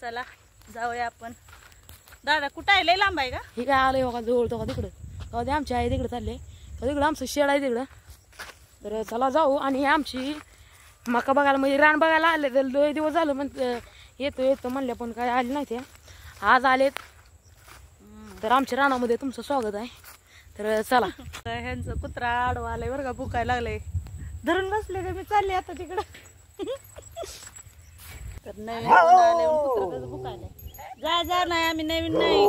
चला जाऊया आपण. दादा कुठं आहे? लय लांब आहे का? हे काय आलंय बघा जवळ तो का तिकडं का ते आमची आई तिकडे चालले का तिकडं आमचं शेड आहे तिकडं. तर चला जाऊ. आणि आमची मका बघायला म्हणजे रान बघायला आले तर लय दिवस झालं येतो म्हणल्या पण काय आले नाही ते आज आलेत. तर आमच्या रानामध्ये तुमचं स्वागत आहे. तर चला. ह्यांचं कुत्रा आडवा आलंय बरं का, भुकायला लागलंय. धरून बसले का मी चालले आता तिकडं. तर नवीन आले कुत्रा कसं भुकायलाय. जा नाही आम्ही नवीन नाही.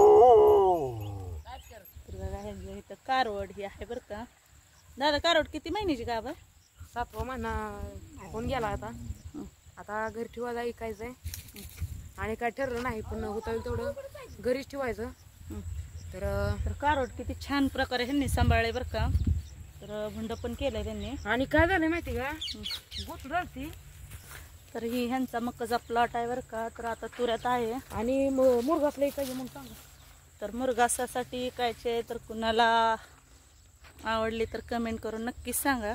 तर बघा ह्यांचं इथं कारवड ही आहे बरं का. दादा कारवड किती महिन्याची का बा? 7वा महिना होऊन गेला आता. आता घरी ठेवायला ऐकायचंय आणि काय ठरलं नाही पण होतं तेवढं घरीच ठेवायचं. तर कारवड किती छान प्रकारे ह्यांनी सांभाळले बरं का. तर भंड पण केलंय त्यांनी. आणि काय झालं माहिती का गोट राहती. तर ही ह्यांचा मकाचा प्लॉट आहे बरं का. तर आता तुऱ्यात आहे आणि मुरघासला ऐकायचे मग सांगा. तर मुरघासासाठी ऐकायचे तर कुणाला आवडली तर कमेंट करून नक्कीच सांगा.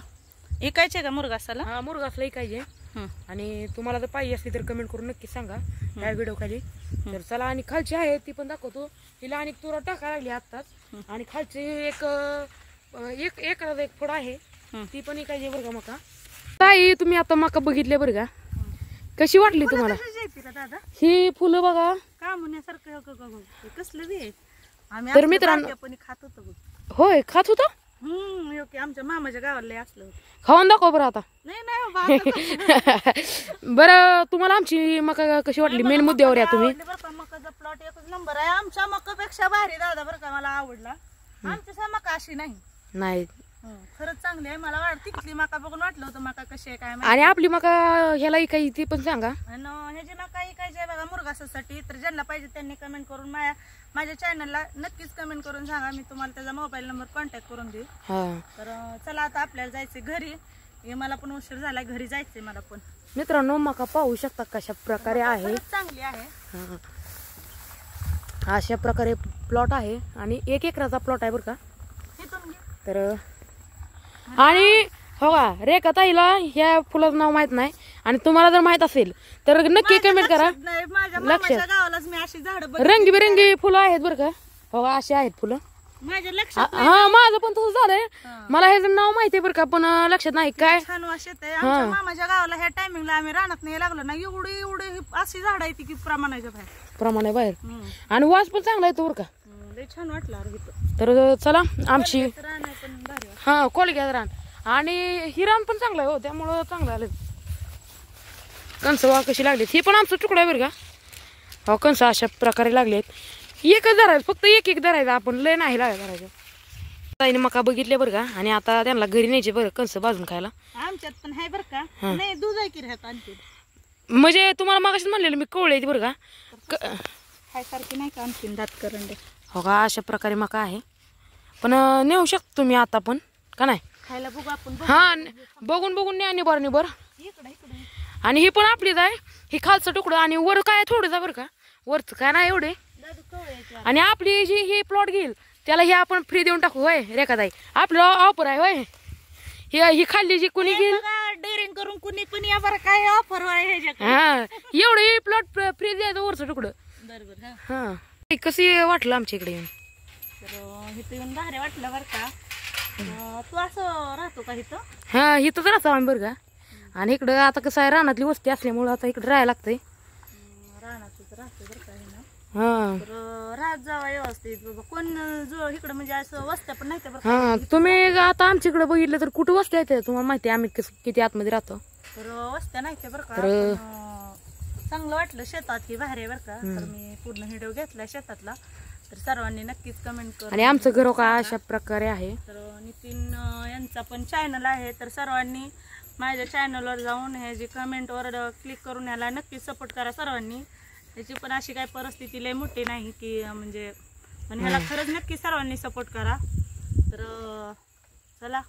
ऐकायचे का मुरघासाला? हा मुरघासला ऐकायचे. आणि तुम्हाला जर पाहिजे असली तर कमेंट करून नक्की सांगा या व्हिडिओ खाली. तर चला. आणि खालची आहे ती पण दाखवतो. हिला आणि तुरा टाकायला लागली आत्ताच. आणि खालची एक एकराचा एक फळ आहे ती पण ऐकायची बरं का मका. ताई तुम्ही आता मका बघितले बरं का, कशी वाटली तुम्हाला? दादा ही फुलं बघा का म्हणण्यासारखं कसलं बी आहे. आम्ही तर मित्रांनो पण खात होतो बघ. होय खात होता. ओके. आमच्या मामाच्या गावाला असलं खाऊन दाखव बरं आता. नाही बरं तुम्हाला आमची मका कशी वाटली मेन मुद्द्यावर या तुम्ही. मकाचा प्लॉट एकच नंबर आहे. आमच्या मकापेक्षा भारी दादा बरं का. मला आवडला. आमच्या मका अशी नाही. खरंच चांगली आहे. मला वाटते तिथली मका बघून वाटलं होतं मका कशी आहे काय. आणि आपली मका ह्याला काही ती पण सांगा. ह्याची मका ऐकायची आहे बघा मुरघासासाठी. तर ज्यांना पाहिजे त्यांनी कमेंट करून माझ्या चॅनलला नक्कीच कमेंट करून सांगा. मी तुम्हाला त्याचा मोबाईल नंबर कॉन्टॅक्ट करून देऊ. तर चला आता आपल्याला जायचंय घरी. मला पण उशीर झाला, घरी जायचंय मला पण. मित्रांनो मका पाहू शकता कशा प्रकारे आहे. चांगली आहे. अशा प्रकारे प्लॉट आहे आणि 1 एकराचा प्लॉट आहे बरं का. तर आणि हो का रेखा ताईला ह्या फुलाचं नाव माहित नाही आणि तुम्हाला जर माहित असेल तर नक्की कमेंट करा. लक्षात रंगीबेरंगी फुलं आहेत बरं का. हो अशी आहेत फुलं. माझ्या लक्षात हा माझं पण तसं झालंय. मला ह्याचं नाव माहिती आहे बरं का पण लक्षात नाही काय. छान वास येते. आमच्या मामाच्या गावाला ह्या टायमिंगला आम्ही रानात नाही लागलो ना एवढी अशी झाड आहे की प्रमाणाच्या बाहेर. आणि वास पण चांगला येतो बरं का. छान वाटलं. तर चला आमची हा कोलग्यात रान आणि ही रान पण चांगलं आहे हो त्यामुळं चांगलं आलं. कंस वा कशी लागली ही पण आमचं तुकडा आहे बरं का. हो कंस अशा प्रकारे लागलेत. एकच धरायचं फक्त एक धरायचं आपण लय नाही धरायचं. ताईने मका बघितले बरं का आणि आता त्यांना घरी न्यायचे बरं कंस भाजून खायला. आमच्यात पण आहे बरं का. नाही दूध आहे की राहत आणखी म्हणजे तुम्हाला मागाशीच म्हणलेलं मी कवळे बरं का. काय सारखी नाही का आणखीन दात करंडे. हो का अशा प्रकारे मका आहे पण नेऊ शकतो तुम्ही आता पण का नाही खायला बघू आपण. हा बघून न्या निबर. आणि ही पण आपलीच आहे. ही खालचं तुकडं आणि वर काय थोडंच बरं का. वरच काय नाही एवढे. आणि आपली जी ही प्लॉट घेईल त्याला हे आपण फ्री देऊन टाकू होय रेखाताई. आपलं ऑफर आहे होय. ही खाल्ली जी कुणी घेईल डेअरिंग करून कुणी या बरं काय ऑफर आहे. हा एवढं प्लॉट फ्री द्यायचं वरचं तुकडं. बरोबर. हा कशी वाटलं आमच्या इकडे येऊन. तर इथं येऊन भारी वाटलं बरं का. तू असं राहतो का इथं? हा इथंच राहतो आम्ही बरं का. आणि इकडं आता कसं आहे रानातली वस्ती असल्यामुळं आता इकडे राहायला लागतंय. रानातच राहतो बरं का. हा तर राहत जावा व्यवस्थित बाबा. कोण जो इकडं म्हणजे असं वस्त्या पण नाही बरं. हा तुम्ही आता आमच्या इकडे बघितलं तर कुठं वस्त्या येते तुम्हाला माहिती आहे आम्ही किती आतमध्ये राहतो. तर वस्त्या नाही बरं का. चांगलं वाटलं शेतात ही भारी आहे बरं का. तर मी पूर्ण व्हिडिओ घेतला शेतातला. तर सर्वांनी नक्कीच कमेंट करा. आणि आमचं घर का अशा प्रकारे आहे. तर नितीन यांचा पण चॅनल आहे. तर सर्वांनी माझ्या चॅनलवर जाऊन हे जे कमेंटवर क्लिक करून याला नक्कीच सपोर्ट करा सर्वांनी. त्याची पण अशी काही परिस्थिती लय मोठी नाही की म्हणजे पण ह्याला खरंच नक्की सर्वांनी सपोर्ट करा. तर चला